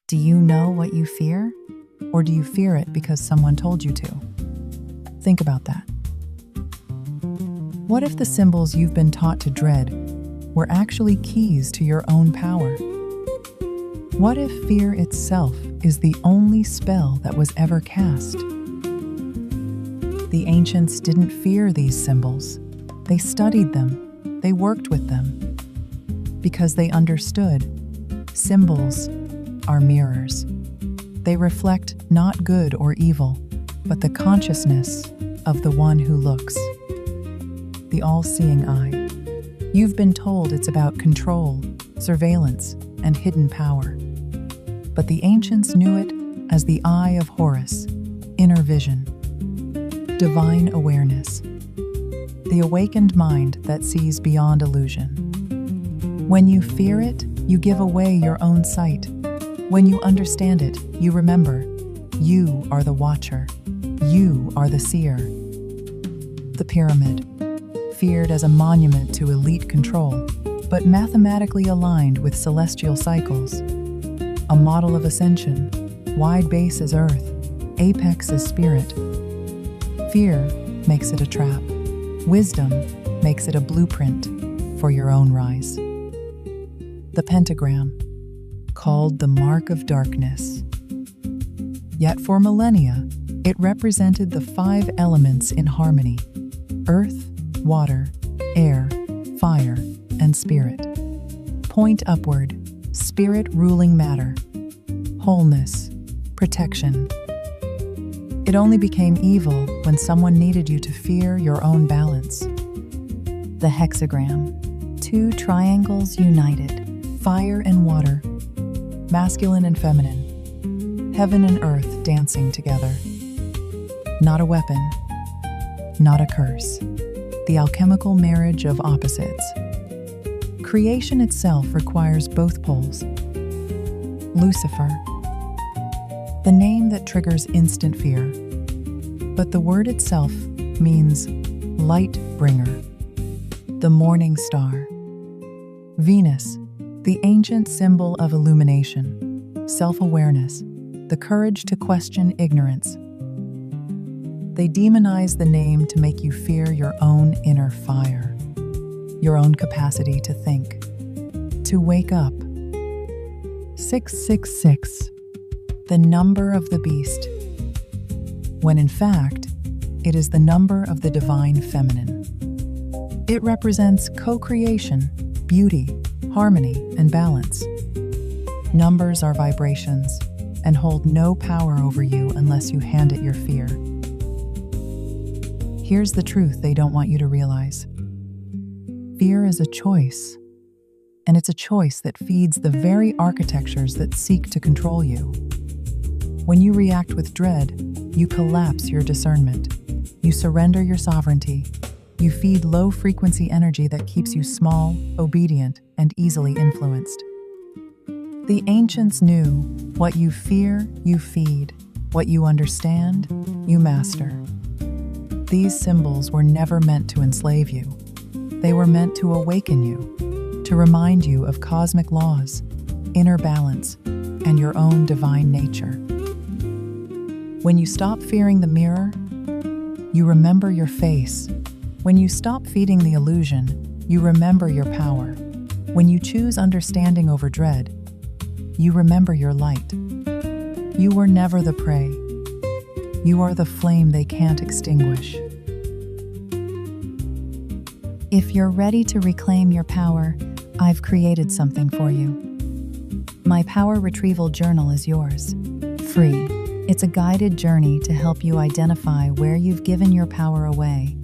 Do you know what you fear? Or do you fear it because someone told you to? Think about that. What if the symbols you've been taught to dread were actually keys to your own power? What if fear itself is the only spell that was ever cast? The ancients didn't fear these symbols. They studied them. They worked with them. Because they understood symbols are mirrors. They reflect not good or evil, but the consciousness of the one who looks. The all-seeing eye. You've been told it's about control, surveillance, and hidden power. But the ancients knew it as the eye of Horus, inner vision, divine awareness, the awakened mind that sees beyond illusion. When you fear it, you give away your own sight. When you understand it, you remember, you are the watcher. You are the seer. The pyramid, feared as a monument to elite control, but mathematically aligned with celestial cycles. A model of ascension, wide base as earth, apex as spirit. Fear makes it a trap. Wisdom makes it a blueprint for your own rise. The pentagram, called the mark of darkness. Yet for millennia, it represented the 5 elements in harmony: earth, water, air, fire, and spirit. Point upward, spirit ruling matter, wholeness, protection. It only became evil when someone needed you to fear your own balance. The hexagram, 2 triangles united, fire and water, masculine and feminine, heaven and earth dancing together. Not a weapon, not a curse. The alchemical marriage of opposites. Creation itself requires both poles. Lucifer, the name that triggers instant fear, but the word itself means light bringer, the morning star. Venus, the ancient symbol of illumination, self-awareness, the courage to question ignorance. They demonize the name to make you fear your own inner fire, your own capacity to think, to wake up. 666, the number of the beast, when in fact, it is the number of the divine feminine. It represents co-creation, beauty, harmony, and balance. Numbers are vibrations and hold no power over you unless you hand it your fear. Here's the truth they don't want you to realize. Fear is a choice, and it's a choice that feeds the very architectures that seek to control you. When you react with dread, you collapse your discernment. You surrender your sovereignty. You feed low-frequency energy that keeps you small, obedient, and easily influenced. The ancients knew what you fear, you feed. What you understand, you master. These symbols were never meant to enslave you. They were meant to awaken you, to remind you of cosmic laws, inner balance, and your own divine nature. When you stop fearing the mirror, you remember your face. When you stop feeding the illusion, you remember your power. When you choose understanding over dread, you remember your light. You were never the prey. You are the flame they can't extinguish. If you're ready to reclaim your power, I've created something for you. My Power Retrieval Journal is yours. Free. It's a guided journey to help you identify where you've given your power away,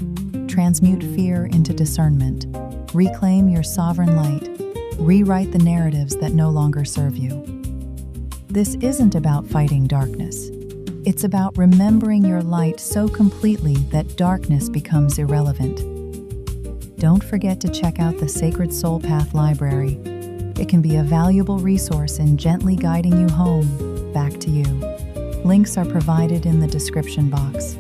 transmute fear into discernment, reclaim your sovereign light, rewrite the narratives that no longer serve you. This isn't about fighting darkness. It's about remembering your light so completely that darkness becomes irrelevant. Don't forget to check out the Sacred Soul Path Library. It can be a valuable resource in gently guiding you home, back to you. Links are provided in the description box.